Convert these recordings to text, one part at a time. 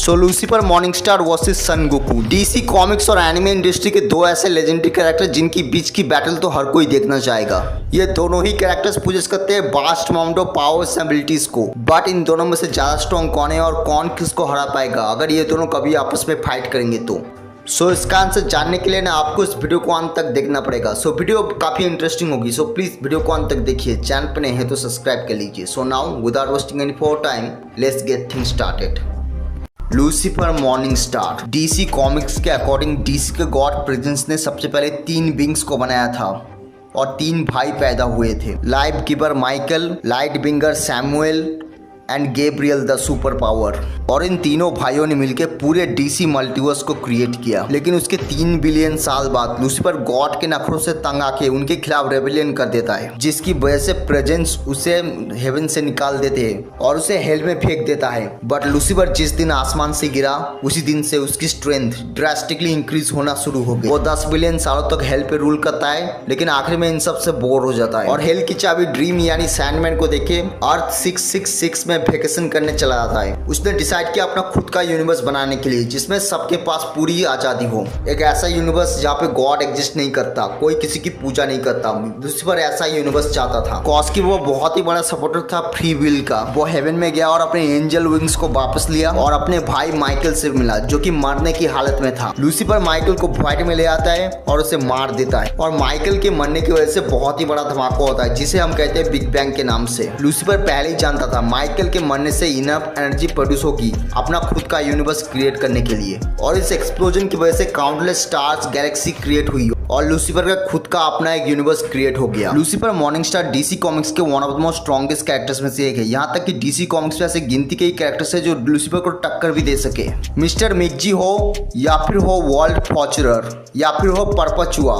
सो Lucifer, Morningstar versus सन Goku. DC comics और anime industry के दो ऐसे लेजेंडरी कैरेक्टर जिनकी बीच की बैटल तो हर कोई देखना चाहेगा। ये दोनों ही कैरेक्टर्स पोजेस करते हैं vast amount of powers and abilities को, बट इन दोनों में से ज्यादा स्ट्रॉन्ग कौन है और कौन किसको हरा पाएगा अगर ये दोनों कभी आपस में फाइट करेंगे तो। इसका आंसर जानने के लिए ना आपको इस वीडियो को अंत तक देखना पड़ेगा। वीडियो काफी इंटरेस्टिंग होगी, प्लीज वीडियो को अंत तक देखिए। चैनल पर नए हैं तो सब्सक्राइब कर लीजिए। Now without wasting any for time, let's get things started. Lucifer, Morningstar. DC comics के अकॉर्डिंग डीसी के गॉड प्रेजेंस ने सबसे पहले 3 विंग्स को बनाया था और 3 भाई पैदा हुए थे, life giver Michael, light bringer Samuel and Gabriel the super power. और इन तीनों भाइयों ने मिलकर पूरे डीसी मल्टीवर्स को क्रिएट किया। लेकिन उसके 3 बिलियन साल बाद लूसीफर गॉड के नखरों से तंग आके उनके खिलाफ रेबेलियन कर देता है, जिसकी वजह से प्रेजेंस उसे हेवन से निकाल देते हैं और उसे हेल में फेंक देता है। बट लूसीफर जिस दिन आसमान से गिरा उसी दिन से उसकी स्ट्रेंथ ड्रास्टिकली इंक्रीज होना शुरू हो गई। वो 10 बिलियन सालों तक हेल पे रूल करता है, लेकिन आखिर में इन सब से बोर हो जाता है और हेल की चाबी ड्रीम यानी सैंडमैन को देके अर्थ 666 में वेकेशन करने चला जाता है। उसने डिसाइड किया अपना खुद का यूनिवर्स बनाने के लिए जिसमें सबके पास पूरी आजादी हो। एक ऐसा यूनिवर्स जहाँ पे गॉड एग्जिस्ट नहीं करता, कोई किसी की पूजा नहीं करता। लूसीफर ऐसा यूनिवर्स चाहता था। कॉज की वो बहुत ही बड़ा सपोर्टर था फ्री विल का। वो हेवन में गया और अपने एंजल विंग्स को वापस लिया और अपने भाई माइकल से मिला जो कि मरने की हालत में था। लूसीफर माइकल को वाइट में ले आता है और उसे मार देता है और माइकल के मरने की वजह से बहुत ही बड़ा धमाका होता है जिसे हम कहते हैं बिग बैंग के नाम से। लूसीफर पहले ही जानता था माइकल के मरने से इनफ एनर्जी प्रोड्यूस होगी अपना खुद का यूनिवर्स क्रिएट करने के लिए, और इस एक्सप्लोजन की वजह से काउंटलेस स्टार्स गैलेक्सी क्रिएट हुई और लूसीफर का खुद का अपना एक यूनिवर्स क्रिएट हो गया। लूसीफर मॉर्निंगस्टार डीसी कॉमिक्स के one of the most strongest characters में से एक है। यहाँ तक कि डीसी कॉमिक्स में ऐसे गिनती के कैरेक्टर्स है जो लूसीफर को टक्कर भी दे सके। मिस्टर मिकजी हो या फिर हो वर्ल्ड फॉर्चरर या फिर हो Perpetua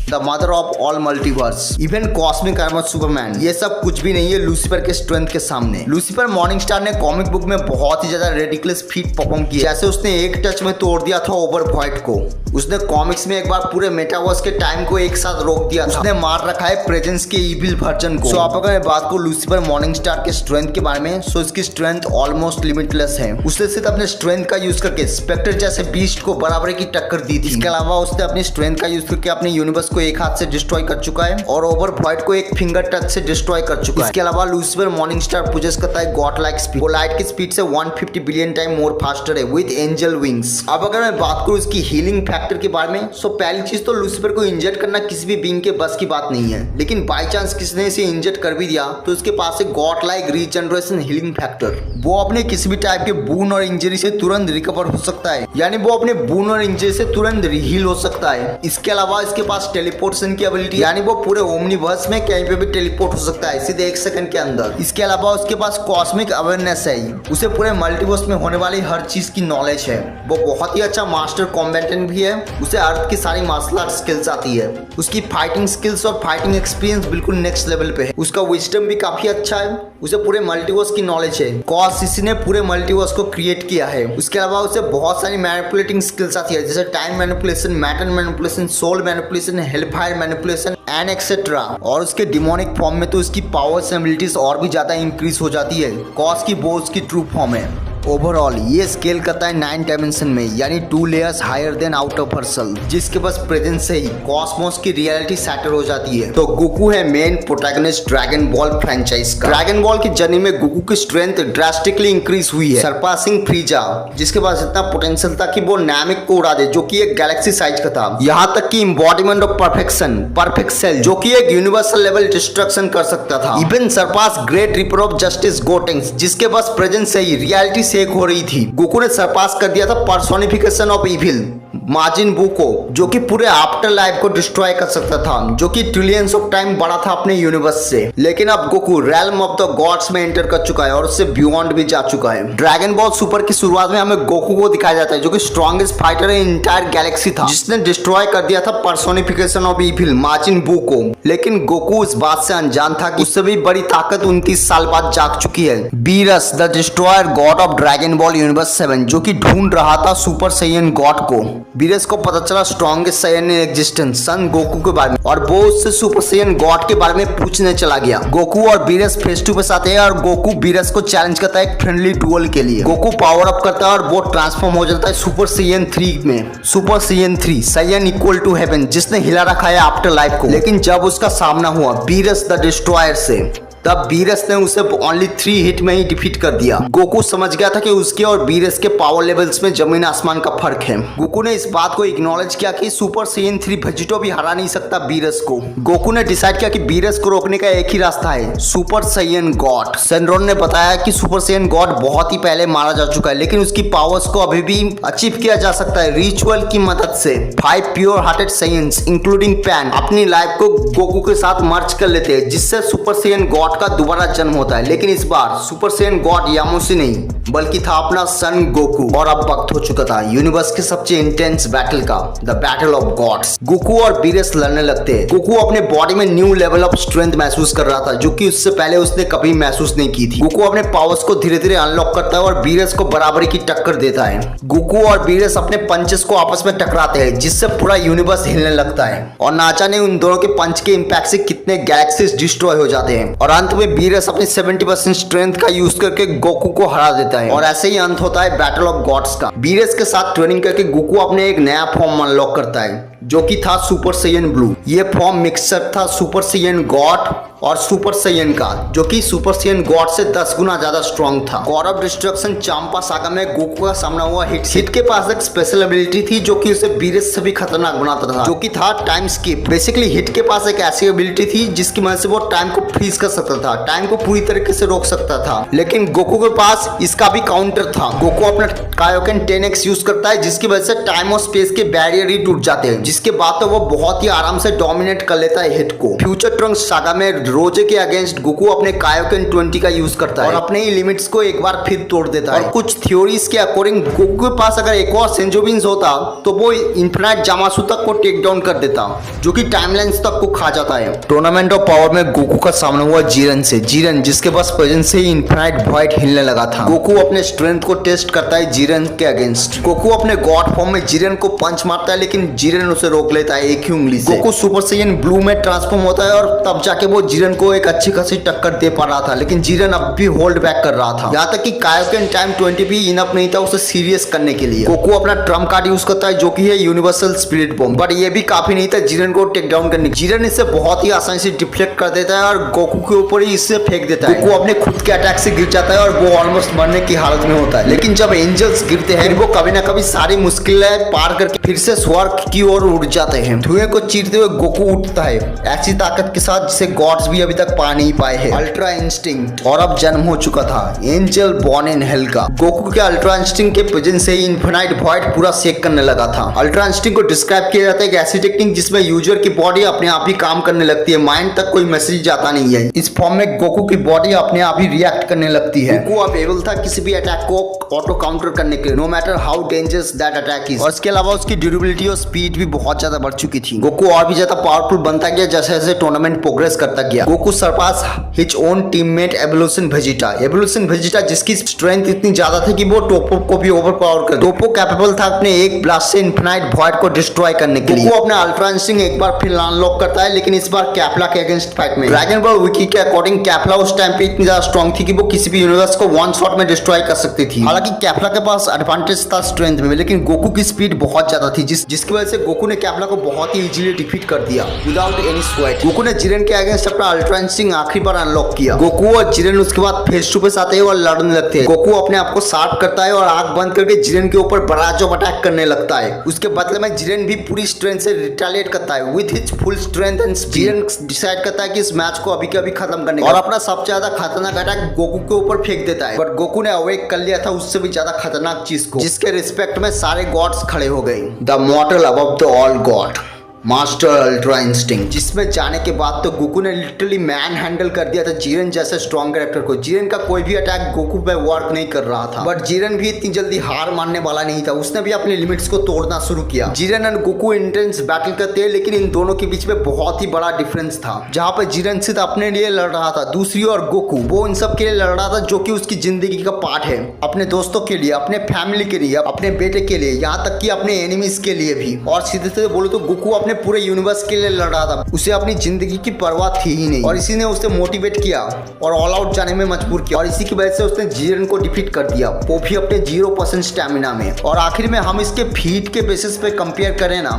the mother of all multiverse, even cosmic armour Superman, ये सब कुछ भी नहीं है लूसीफर के स्ट्रेंथ के सामने। लूसीफर मॉर्निंगस्टार ने कॉमिक बुक में बहुत ही ज्यादा रेडिकुलस फीट परफॉर्म किया। जैसे उसने एक टच में तोड़ दिया था ओवरवॉइड को। उसने कॉमिक्स में एक बार पूरे मेटावर्स के टाइम को एक साथ रोक दिया था। उसने मार रखा है प्रेजेंस के इविल वर्जन को। आप अगर बात को लूसीफर मॉर्निंगस्टार के स्ट्रेंथ के बारे में, इसकी स्ट्रेंथ ऑलमोस्ट लिमिटलेस है। उसने सिर्फ अपने स्ट्रेंथ का यूज करके स्पेक्टर जैसे बीस्ट को बराबर की टक्कर दी थी। इसके अलावा उसने अपनी स्ट्रेंथ का यूज करके अपने यूनिवर्स को एक हाथ से डिस्ट्रॉय कर चुका है और ओवरवॉइड को एक फिंगर टच से डिस्ट्रॉय कर चुका है। इसके अलावा लूसीफर मॉर्निंगस्टार पोजेस करता है गॉड लाइक स्पीड। वो लाइट की स्पीड से 150 बिलियन टाइम मोर फास्टर है विद एंजल विंग्स। अब अगर मैं बात करूं इसकी हीलिंग फैक्टर के बारे में, पहली चीज तो लूसीफर को इंजर्ड करना किसी भी बीइंग के बस की बात नहीं है, लेकिन बाय चांस किसी ने इसे इंजर्ड कर भी दिया तो इसके पास एक God like regeneration healing factor. वो अपने किसी भी टाइप के बून और इंजरी से तुरंत रिकवर हो सकता है, यानी वो अपने बून और इंजरी से तुरंत हील हो सकता है। इसके अलावा इसके पास टेलीपोर्टेशन की एबिलिटी, यानी वो पूरे ओमनीवर्स में कहीं पे भी टेलीपोर्ट हो सकता है सीधे 1 सेकंड के अंदर। इसके अलावा उसके पास कॉस्मिक अवेयरनेस है, उसे पूरे मल्टीवर्स में होने वाली हर चीज की नॉलेज है। वो बहुत ही अच्छा मास्टर कॉम्बैटेंट भी है, उसे अर्थ की सारी मार्शल आर्ट स्किल्स आती है। उसकी फाइटिंग स्किल्स और फाइटिंग एक्सपीरियंस बिल्कुल नेक्स्ट लेवल पे है। उसका विजडम भी काफी अच्छा है, उसे पूरे मल्टीवर्स की नॉलेज है। कॉज इसी ने पूरे मल्टीवर्स को क्रिएट किया है। उसके अलावा उसे बहुत सारी मैनिपुलेटिंग स्किल्स आती है, जैसे time manipulation, matter manipulation, soul manipulation, hellfire manipulation and etcetera. और उसके डिमोनिक फॉर्म में तो उसकी पावर्स एंड एबिलिटीज और भी ज्यादा इंक्रीज हो जाती है। कॉज की वो उसकी ट्रू फॉर्म है। ओवरऑल ये स्केल करता है 9 डायमेंशन में, यानी 2 layers higher than out of हर सेल, जिसके बस प्रेजेंस से ही कॉस्मोस की रियलिटी सैटर हो जाती है। तो गोकू है main protagonist dragon ball franchise का। ड्रैगन बॉल की जर्नी में गोकू की स्ट्रेंथ ड्रास्टिकली इंक्रीज हुई है, सरपासिंग फ्रीजा, जिसके पास इतना पोटेंशियल था कि वो नामिक को उड़ा दे जो कि एक गैलेक्सी साइज का था। यहाँ तक कि embodiment of perfection, perfect Cell, जो कि एक यूनिवर्सल लेवल डिस्ट्रक्शन कर सकता था। Even surpass great reaper of justice Gotenks, जिसके बस प्रेजेंस से ही रियलिटी एक हो रही थी। गोकू ने सरपास कर दिया था पर्सोनिफिकेशन ऑफ इविल माजिन बू को, जो कि पूरे आफ्टर लाइफ को डिस्ट्रॉय कर सकता था, जो कि ट्रिलियंस ऑफ टाइम बड़ा था अपने यूनिवर्स से। लेकिन अब Goku realm of the gods में एंटर कर चुका है और उससे बियॉन्ड भी जा चुका है। ड्रैगन बॉल सुपर की शुरुआत में हमें गोकू को दिखाया जाता है जो कि स्ट्रॉन्गेस्ट फाइटर इन इंटायर गैलेक्सी था, जिसने डिस्ट्रॉय कर दिया था पर्सोनिफिकेशन ऑफ इविल माजिन बू को। लेकिन गोकू इस बात से अनजान था कि उससे भी बड़ी ताकत 29 साल बाद जाग चुकी है। Beerus the destroyer god of Dragon Ball universe 7, जो कि ढूंढ रहा था सुपर सैयन गॉड को। बीरस को पता चला strongest Saiyan in existence Son Goku के बारे में और वो उससे सुपर साइयन गॉड के बारे में पूछने चला गया। गोकू और बीरस फेस टू फेस आते हैं और गोकू बीरस को चैलेंज करता है एक फ्रेंडली डुअल के लिए। गोकू पावर अप करता है और वो ट्रांसफॉर्म हो जाता है सुपर साइयन 3 में। सुपर साइयन 3 साइयन इक्वल टू हेवन, जिसने हिला रखा है आफ्टर लाइफ को। लेकिन जब उसका सामना हुआ बीरस द डिस्ट्रॉयर से, तब बीरस ने उसे ओनली 3 हिट में ही डिफीट कर दिया। गोकू समझ गया था कि उसके और बीरस के पावर लेवल्स में जमीन आसमान का फर्क है। गोकू ने इस बात को इग्नोरेज किया कि सुपर साइयन 3 वेजिटो भी हरा नहीं सकता बीरस को। गोकू ने डिसाइड किया कि बीरस को रोकने का एक ही रास्ता है, सुपर साइयन गॉड। सेनरोन ने बताया कि सुपर साइयन गॉड बहुत ही पहले मारा जा चुका है, लेकिन उसकी पावर्स को अभी भी अचीव किया जा सकता है रिचुअल की मदद से। 5 pure hearted science including pan अपनी लाइफ को गोकू के साथ मर्ज कर लेते हैं, जिससे सुपर साइयन गॉड का दोबारा जन्म होता है। लेकिन इस बार सुपर साइयन गॉड यामोशी नहीं बल्कि था अपना सन गोकू। और अब वक्त हो चुका था यूनिवर्स के सबसे इंटेंस बैटल का, the battle of gods. Goku और बीरस लड़ने लगते हैं। गोकू अपने बॉडी में न्यू लेवल ऑफ स्ट्रेंथ महसूस कर रहा था, जो कि उससे पहले उसने कभी महसूस नहीं की थी। गोकू अपने पावर्स को धीरे धीरे अनलॉक करता है और बीरस को बराबरी की टक्कर देता है। गोकू और बीरस अपने पंचेस को आपस में टकराते हैं, जिससे पूरा यूनिवर्स हिलने लगता है और ना जाने उन दोनों के पंच के इंपैक्ट से कितने गैलेक्सीज डिस्ट्रॉय हो जाते हैं। और अंत में बीरस अपनी 70% स्ट्रेंथ का यूज करके गोकू को हरा देता है और ऐसे ही अंत होता है बैटल ऑफ गॉड्स का। बीरस के साथ ट्रेनिंग करके गोकू अपने एक नया फॉर्म अनलॉक करता है, जो कि था सुपर साइयन ब्लू। ये फॉर्म मिक्सचर था सुपर साइयन गॉड और सुपर साइयन का, जो कि सुपर साइयन गॉड से 10 गुना ज्यादा स्ट्रॉन्ग था। God of destruction Champa saga में गोकू का सामना हुआ हिट के पास एक स्पेशल एबिलिटी थी जो कि उसे बीरस से भी खतरनाक बनाता था, जो कि था टाइम स्किप। बेसिकली हिट के पास एक ऐसी एबिलिटी थी जिसकी मदद से वो टाइम को फ्रीज कर सकता था, टाइम को पूरी तरीके से रोक सकता था। लेकिन गोकू के पास इसका भी काउंटर था। गोकू अपना कायोकेन 10x यूज करता है, जिसकी वजह से टाइम और स्पेस के बैरियर ही टूट जाते हैं, जिसके बाद तो वो बहुत ही आराम से डोमिनेट कर लेता है हिट को। फ्यूचर ट्रंक्स सागा में रोजे के अगेंस्ट गोकू अपने कायोकेन 20 का यूज करता है और अपने ही लिमिट्स को एक बार फिर तोड़ देता है। और कुछ थ्योरीज के अकॉर्डिंग गोकू के पास अगर एक और सेंजोबिन्स होता तो वो इन्फिनाइट जामासु तक को टेक डाउन कर देता, जो कि टाइमलाइंस तक को खा जाता है। टूर्नामेंट ऑफ पावर में गोकू का सामना हुआ जीरन से। जीरन जिसके पास प्रेजेंस से ही इन्फिनाइट वॉइड हिलने लगा था। गोकू अपने स्ट्रेंथ को टेस्ट करता है जीरन के अगेंस्ट। गोकू अपने गॉड फॉर्म में जीरन को पंच मारता है, लेकिन जीरन उसे रोक लेता है एक ही उंगली से। गोकू सुपर साइयन ब्लू में ट्रांसफॉर्म होता है और तब जाके वो जीरन को एक अच्छी खासी टक्कर दे पा रहा था, लेकिन जीरन अब भी होल्ड बैक कर रहा था। यहाँ तक कि कायोकेन टाइम 20 भी इनफ नहीं था उसे सीरियस करने के लिए। गोकू अपना ट्रम्प कार्ड यूज करता है, जो कि है यूनिवर्सल स्पिरिट बॉम्ब, बट ये भी काफी नहीं था जीरन को टेक डाउन करने। जीरन इससे बहुत ही आसानी से डिफ्लेक्ट कर देता है और गोकू के ऊपर ही इससे फेंक देता है। गोकू अपने खुद के अटैक से गिर जाता है और वो ऑलमोस्ट मरने की हालत में होता है। लेकिन जब एंजल्स गिरते हैं वो कभी ना कभी सारी मुश्किलें पार करके फिर से स्वर्ग की ओर उड़ जाते हैं। धुएं को चीरते हुए गोकू उठता है ऐसी ताकत के साथ जिसे गॉड्स भी अभी तक पा नहीं पाए हैं, अल्ट्रा इंस्टिंक्ट। और अब जन्म हो चुका था एंजल बॉर्न इन हेल का। गोकू के अल्ट्रा इंस्टिंक्ट के प्रेजेंस से ही इन्फिनाइट वॉइड पूरा शेक करने लगा था। अल्ट्रा इंस्टिंक्ट को डिस्क्राइब किया जाता है एक ऐसी टेक्निक जिसमें यूजर की बॉडी अपने आप ही काम करने लगती है, माइंड तक कोई मैसेज जाता नहीं है। इस फॉर्म में गोकू की बॉडी अपने आप ही रिएक्ट करने लगती है। गोकू अब एबल था किसी भी अटैक को ऑटो काउंटर करने के लिए, no matter how dangerous that attack is. और इसके अलावा उसकी ड्यूरेबिलिटी और स्पीड भी बहुत ज्यादा बढ़ चुकी थी। गोकू और भी ज्यादा पावरफुल बनता गया जैसे जैसे टूर्नामेंट प्रोग्रेस करता गया। Goku surpass his own teammate evolution Vegeta. Evolution Vegeta जिसकी स्ट्रेंथ इतनी ज्यादा थी कि वो टोपो को भी ओवरपावर कर। टोपो कैपेबल था अपने एक ब्लास्ट से इन्फिनाइट वॉइड को डिस्ट्रॉय करने के लिए। वो अपना अल्ट्रा इंस्टिंक्ट एक बार फिर अनलॉक करता है, लेकिन इस बार कैप्ला के अगेंस्ट फाइट में। ड्रैगन बॉल विकी के अकॉर्डिंग कैप्ला उस टाइम पे इतनी ज्यादा स्ट्रॉन्ग थी कि वो किसी भी यूनिवर्स को वन शॉट में डिस्ट्रॉय कर सकती थी। हालांकि कैप्ला के पास एडवांटेज था स्ट्रेंथ में, लेकिन गोकू की स्पीड बहुत ज्यादा थी, जिसकी वजह से गोकू ने कैप्ला को बहुत ही इजीली डिफीट कर दिया विदाउट एनी स्वेट। गोकू ने जीरन के अगेंस्ट अपना अल्ट्रा इंस्टिंक्ट आखिरी बार अनलॉक किया। गोकू और जीरन उसके बाद फेस टू फेस आते हैं और लड़ने लगते हैं। गोकू अपने आप को शार्प करता है और आंख बंद करके जीरन के ऊपर बराज ऑफ अटैक करने लगता है। उसके बदले में जीरन भी पूरी स्ट्रेंथ से रिटेलिएट करता है with his full strength and Jiran decide करता है कि इस मैच को अभी के अभी खत्म करने और अपना सबसे ज्यादा खतरनाक अटैक गोकू के ऊपर फेंक देता है। बट गोकू ने अवेक कर लिया था उससे भी ज्यादा खतरनाक चीज को, जिसके रिस्पेक्ट में सारे गॉड्स खड़े हो गए। The मॉर्टल above the all God. Master ultra instinct, जिसमें जाने के बाद तो गोकू ने लिटरली मैन हैंडल कर दिया था जीरन जैसे स्ट्रॉन्ग कैरेक्टर को। जीरन का कोई भी अटैक गोकू पे वर्क नहीं कर रहा था, बट जीरन भी इतनी जल्दी हार मानने वाला नहीं था। उसने भी अपने लिमिट्स को तोड़ना शुरू किया। जीरन और गोकू इंटेंस बैटल करते हैं, लेकिन इन दोनों के बीच में बहुत ही बड़ा डिफरेंस था। जहाँ पे जीरन सिर्फ अपने लिए लड़ रहा था, दूसरी ओर गोकू वो इन सब के लिए लड़ रहा था जो कि उसकी जिंदगी का पार्ट है। अपने दोस्तों के लिए, अपने फैमिली के लिए, अपने बेटे के लिए, यहाँ तक कि अपने एनिमीज के लिए भी। और सीधे सीधे बोलो तो गोकू अपने पूरे यूनिवर्स के लिए लड़ रहा था। उसे अपनी जिंदगी की परवाह थी ही नहीं, और इसी ने उसे मोटिवेट किया और ऑल आउट जाने में मजबूर किया। और इसी की वजह से उसने जीरन को डिफीट कर दिया, वो भी अपने 0% स्टैमिना में। और आखिर में हम इसके फीट के बेसिस पे कंपेयर करें ना,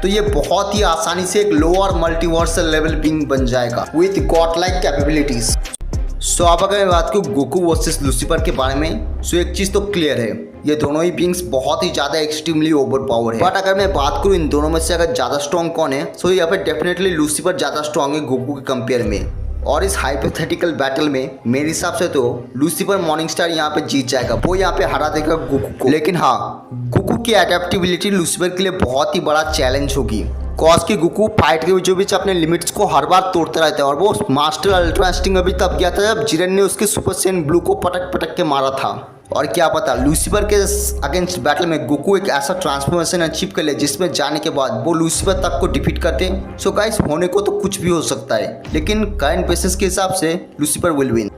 तो ये बहुत ही आसानी से एक लोअर मल्टीवर्सल लेवल बीइंग बन जाएगा विद गॉड लाइक कैपेबिलिटीज। सो अब अगर मैं बात करूँ गोकू वर्सेस लूसीफर के बारे में, सो एक चीज़ तो क्लियर है, ये दोनों ही बीइंग्स बहुत ही ज़्यादा एक्सट्रीमली ओवर पावर है। बट अगर मैं बात करूँ इन दोनों में से अगर ज़्यादा स्ट्रॉन्ग कौन है, सो यहाँ पे डेफिनेटली लूसीफर ज़्यादा स्ट्रॉन्ग है गोकू के कंपेयर में। और इस हाइपोथेटिकल बैटल में मेरे हिसाब से तो लूसीफर मॉर्निंग स्टार यहाँ पे जीत जाएगा, वो यहाँ पे हरा देगा गोकू को। लेकिन हाँ, गोकू की एडेप्टेबिलिटी लूसीफर के लिए बहुत ही बड़ा चैलेंज होगी। कॉज की गोकू फाइट के बीचों बीच अपने लिमिट्स को हर बार तोड़ता रहता है, और वो मास्टर अल्ट्रा इंस्टिंक्ट अभी तब गया था जब जीरन ने उसके सुपर सैयन ब्लू को पटक पटक के मारा था। और क्या पता लूसीफर के अगेंस्ट बैटल में गोकू एक ऐसा ट्रांसफॉर्मेशन अचीव कर ले जिसमें जाने के बाद वो लूसीफर तक को डिफीट करते हैं। सो गाइस, होने को तो कुछ भी हो सकता है, लेकिन करंट बेसिस के हिसाब से लूसीफर विल विन।